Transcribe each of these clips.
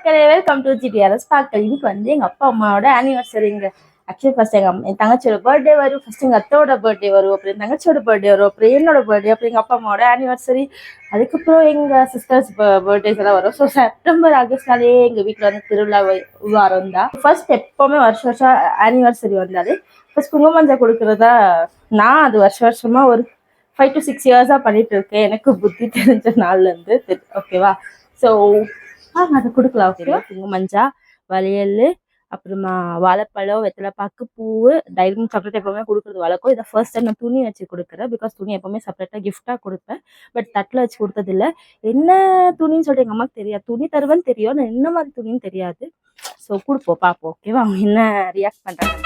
மக்களே, welcome to ஜிடிஆர்எஸ் பார்க்கல். இன்னைக்கு வந்து எங்கள் அப்பா அம்மாவோட ஆனிவர்சரிங்க. ஆக்சுவலி ஃபர்ஸ்ட் எங்கள் தங்கச்சியோட பர்த்டே வரும், ஃபர்ஸ்ட் எங்கள் அத்தோட பர்த்டே வரும், அப்புறம் தங்கச்சியோட பர்த்டே வரும், அப்புறம் என்னோட பர்த்டே, அப்புறம் எங்கள் அப்பா அம்மாவோட ஆனிவர்சரி, அதுக்கப்புறம் எங்கள் சிஸ்டர்ஸ் பர்த்டேஸ் எல்லாம் வரும். ஸோ செப்டம்பர் ஆகஸ்ட்னாலே எங்கள் வீட்டில் வந்து திருவிழா வாரம் தான். ஃபர்ஸ்ட் எப்போவுமே வருஷம் ஆனிவர்சரி வந்தாலே ஃபர்ஸ்ட் குங்குமஞ்சா கொடுக்குறதா நான் அது வருஷமாக ஒரு 5 to 6 இயர்ஸாக பண்ணிட்டு இருக்கேன். எனக்கு புத்தி தெரிஞ்ச நாள்லேருந்து. ஓகேவா? ஸோ அதை கொடுக்கலாம். ஓகேவா? குங்குமஞ்சா, வளையல், அப்புறமா வாழைப்பழம், வெத்தலைப்பாக்கு, பூவு, டைரி மில்க் சாக்லேட் எப்பவுமே கொடுக்குறது வழக்கம். இதை ஃபர்ஸ்ட் டைம் நான் துணி வச்சு கொடுக்குறேன். பிகாஸ் துணி எப்பவுமே செப்பரேட்டாக கிஃப்டாக கொடுப்பேன். பட் தட்டில் வச்சு கொடுத்ததில்ல. என்ன துணின்னு சொல்லிட்டு எங்கள் அம்மாவுக்கு தெரியாது. துணி தருவேன்னு தெரியும், நான் என்ன மாதிரி துணின்னு தெரியாது. ஸோ கொடுப்போம், பார்ப்போம். ஓகேவா? அவங்க என்ன ரியாக்ட் பண்ணுறாங்க.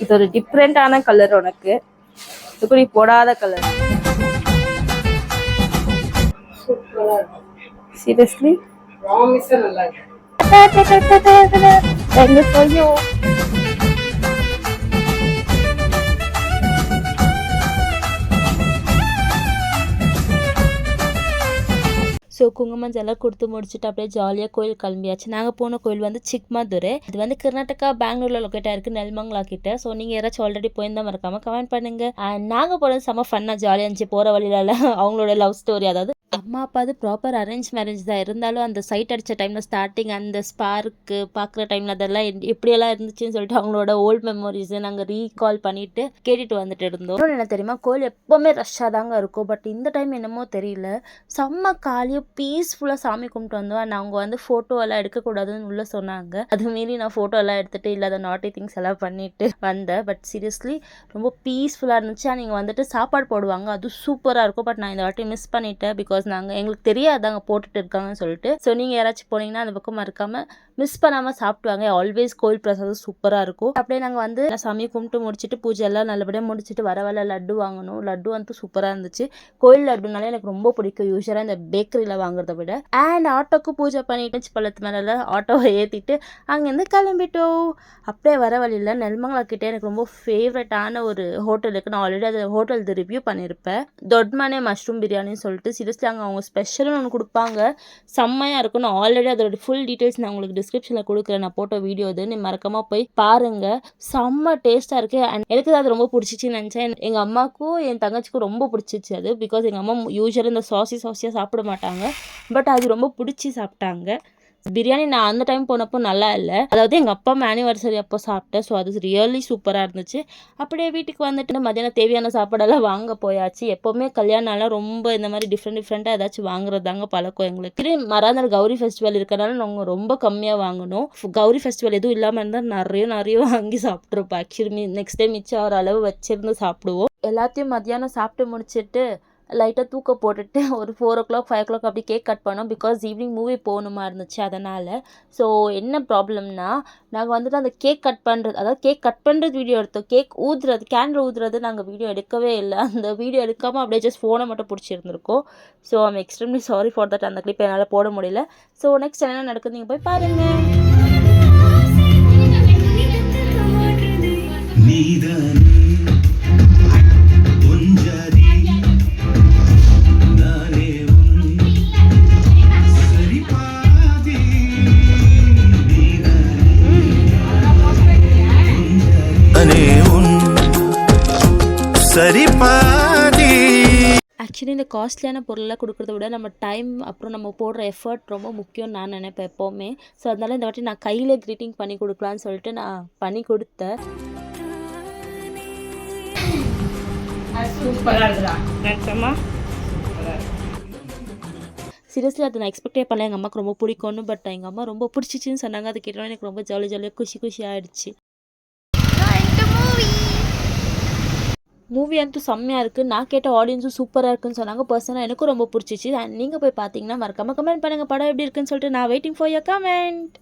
இது ஒரு டிஃப்ரெண்டான கலர், உனக்கு இப்படி போடாத கலர். சீரியஸ்லி எங்க சொல்லியும் ஸோ குங்குமஞ்செல்லாம் கொடுத்து முடிச்சுட்டு அப்படியே ஜாலியாக கோயில் கிளம்பியாச்சு. நாங்கள் போன கோயில் வந்து சிக்மதுரை. இது வந்து கர்நாடகா பெங்களூரில் லொக்கேட் ஆயிருக்கு, நெல்மங்கலா கிட்ட. ஸோ நீங்கள் யாராச்சும் ஆல்ரெடி போயிருந்தா மறக்காம கமெண்ட் பண்ணுங்க. நாங்கள் போனது செம்ம ஃபன்னாக ஜாலியாக இருந்துச்சு. போகிற வழியில அவங்களோட லவ் ஸ்டோரி, அதாவது அம்மா அப்பா அது ப்ராப்பர் அரேஞ்ச் மேரேஜ் தான். இருந்தாலும் அந்த சைட் அடித்த டைமில் ஸ்டார்டிங் அந்த ஸ்பார்க்கு பார்க்குற டைமில் அதெல்லாம் எப்படியெல்லாம் இருந்துச்சுன்னு சொல்லிட்டு அவங்களோட ஓல்டு மெமரிஸை நாங்கள் ரீகால் பண்ணிட்டு கேட்டுட்டு வந்துட்டு இருந்தோம். என்ன தெரியுமா, கோயில் எப்போவுமே ரஷ்ஷாக தாங்க இருக்கும். பட் இந்த டைம் என்னமோ தெரியல, செம்ம காலியாக பீஸ்ஃபுல்லாக சாமி கும்பிட்டு வந்தோம். அண்ட் அவங்க வந்து ஃபோட்டோ எல்லாம் எடுக்கக்கூடாதுன்னு உள்ள சொன்னாங்க. அது மீறி நான் ஃபோட்டோ எல்லாம் எடுத்துகிட்டு இல்லாத நாட்டி திங்ஸ் எல்லாம் பண்ணிட்டு வந்தேன். பட் சீரியஸ்லி ரொம்ப பீஸ்ஃபுல்லாக இருந்துச்சு. நீங்கள் வந்துட்டு சாப்பாடு போடுவாங்க, அது சூப்பராக இருக்கும். பட் நான் இந்த வாட்டி மிஸ் பண்ணிட்டேன். பிகாஸ் நாங்கள் எங்களுக்கு தெரியாதாங்க போட்டுட்டு இருக்காங்கன்னு சொல்லிட்டு. ஸோ நீங்கள் யாராச்சும் போனீங்கன்னா அந்த பக்கம் மறக்காம மிஸ் பண்ணாமல் சாப்பிட்டுவாங்க. ஆல்வேஸ் கோயில் பிரசாதம் சூப்பராக இருக்கும். அப்படியே நாங்கள் வந்து சாமியை கும்பிட்டு முடிச்சுட்டு பூஜை எல்லாம் நல்லபடியாக முடிச்சுட்டு வர லட்டு வாங்கணும். லட்டு வந்து சூப்பராக இருந்துச்சு. கோயில் லட்டுனாலே எனக்கு ரொம்ப பிடிக்கும், யூஸ்வலாக இந்த பேக்கரியில் வாங்குறத விட. அண்ட் ஆட்டோக்கு பூஜை பண்ணிட்டு பள்ளத்து மேலே ஆட்டோவை ஏற்றிட்டு அங்கேருந்து கிளம்பிட்டோம். அப்படியே வர வழியில் நெல்மங்கலா கிட்டே எனக்கு ரொம்ப ஃபேவரட்டான ஒரு ஹோட்டல் இருக்குது. நான் ஆல்ரெடி அது ஹோட்டல் ரிவ்யூ பண்ணியிருப்பேன். தொட்மனே மஷ்ரூம் பிரியாணின்னு சொல்லிட்டு. சீரியஸ்லி அங்கே அவங்க ஸ்பெஷல்னு ஒன்று கொடுப்பாங்க, செம்மையாக இருக்கும். நான் ஆல்ரெடி அதோட ஃபுல் டீட்டெயில்ஸ் நான் உங்களுக்கு டிஸ்கிரிப்ஷனில் கொடுக்குறேன். நான் போட்ட வீடியோ அது, நீ மறக்காமல் போய் பாருங்கள். செம்ம டேஸ்ட்டாக இருக்குது. அண்ட் எனக்கு அது ரொம்ப பிடிச்சிச்சின்னு நினச்சேன். எங்கள் அம்மாவுக்கும் என் தங்கச்சிக்கும் ரொம்ப பிடிச்சிச்சு அது. பிகாஸ் எங்கள் அம்மா யூஸ்வலாக இந்த சாஸியாக சாப்பிட மாட்டாங்க. பட் அது ரொம்ப பிடிச்சி சாப்பிட்டாங்க. பிரியாணி நான் அந்த டைம் போனப்போ நல்லா இல்லை, அதாவது எங்கள் அப்பா ஆனிவர்சரி அப்போ சாப்பிட்டேன். ஸோ அது ரியலி சூப்பராக இருந்துச்சு. அப்படியே வீட்டுக்கு வந்துட்டு மதியானம் தேவையான சாப்பாடெல்லாம் வாங்க போயாச்சு. எப்போவுமே கல்யாணம்லாம் ரொம்ப இந்த மாதிரி டிஃப்ரெண்ட்டாக ஏதாச்சும் வாங்குறதாங்க பழக்கம் எங்களுக்கு. மறுநாள் கௌரி ஃபெஸ்டிவல் இருக்கிறனால நாங்கள் ரொம்ப கம்மியாக வாங்கணும். கௌரி ஃபெஸ்டிவல் எதுவும் இல்லாமல் இருந்தால் நிறைய வாங்கி சாப்பிட்ருப்போம். ஆக்சுவலி நெக்ஸ்ட் டைம் மிச்சம் ஒரு அளவு வச்சிருந்து சாப்பிடுவோம். எல்லாத்தையும் மத்தியானம் சாப்பிட்டு முடிச்சுட்டு லைட்டாக தூக்க போட்டுட்டு ஒரு 4 o'clock 5 o'clock அப்படி கேக் கட் பண்ணோம். பிகாஸ் ஈவினிங் மூவி போகணுமா இருந்துச்சு, அதனால். ஸோ என்ன ப்ராப்ளம்னா, நாங்கள் வந்துட்டு அந்த கேக் கட் பண்ணுறது, அதாவது கேக் கட் பண்ணுறது வீடியோ எடுத்தோம். கேக் ஊதுறது, கேண்டில் ஊதுறது நாங்கள் வீடியோ எடுக்கவே இல்லை. அந்த வீடியோ எடுக்காமல் அப்படியே ஜஸ்ட் ஃபோனை மட்டும் பிடிச்சிருந்துருக்கோம். So I'm extremely sorry for that. அந்த கிளிப் என்னால் போட முடியல. ஸோ நெக்ஸ்ட் என்ன நடக்குது நீங்கள் போய் பாருங்கள். ஆக்சுவலி இந்த காஸ்ட்லியான பொருளெல்லாம் கொடுக்குறத விட நம்ம டைம் அப்புறம் நம்ம போடுற எஃபர்ட் ரொம்ப முக்கியம்னு நான் நினைப்பேன் எப்போவுமே. ஸோ அதனால இந்த வாட்டி நான் கையில் க்ரீட்டிங் பண்ணி கொடுக்கலான்னு சொல்லிட்டு நான் பண்ணி கொடுத்தேன். சீரியஸ்லி அதை நான் எக்ஸ்பெக்டே பண்ணல. எங்கள் அம்மாவுக்கு ரொம்ப பிடிக்கும்னு. பட் எங்கள் அம்மா ரொம்ப பிடிச்சிச்சின்னு சொன்னாங்க. அது கேட்டோன்னே எனக்கு ரொம்ப ஜாலியாக குஷி ஆகிடுச்சு. மூவி வந்து செம்மையாக இருக்குது. நான் கேட்ட ஆடியன்ஸும் சூப்பராக இருக்குன்னு சொன்னாங்க. பர்சனலாக எனக்கும் ரொம்ப பிடிச்சிச்சு. அண்ட் நீங்கள் போய் பார்த்தீங்கன்னா மறக்காமல் கமெண்ட் பண்ணுங்கள் படம் எப்படி இருக்குன்னு சொல்லிட்டு. நான் waiting for your comment.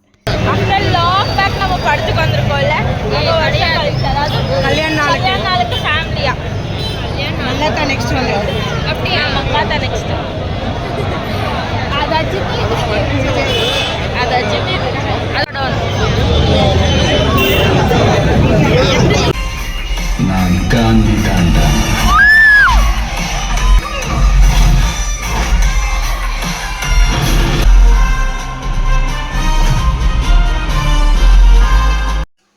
After long back நம்ம படத்துக்கு வந்திருக்கோம்ல, நம்ம வருஷம் கழிச்சு, அதாவது கல்யாண நாளுக்கு ஃபேமிலியா நல்லா தான் நெக்ஸ்ட் வந்து அப்படியே மக்கா தான் நெக்ஸ்ட் அதாச்சும் அதோட நான் காந்தி தாண்டா.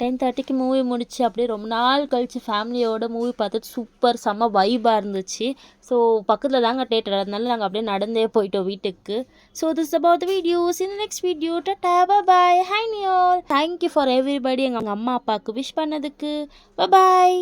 10:30க்கு மூவி முடிச்சு அப்படியே ரொம்ப நாள் கழிச்சு ஃபேமிலியோட மூவி பார்த்துட்டு சூப்பர் செம்ம வைபாக இருந்துச்சு. ஸோ பக்கத்தில் தாங்க தேட்டர், அதனால நாங்கள் அப்படியே நடந்தே போயிட்டோம் வீட்டுக்கு. So this about the videos. In next video Tata bye. High Noel, thank you for everybody எங்கள் அம்மா அப்பாவுக்கு விஷ் பண்ணதுக்கு. பாய்.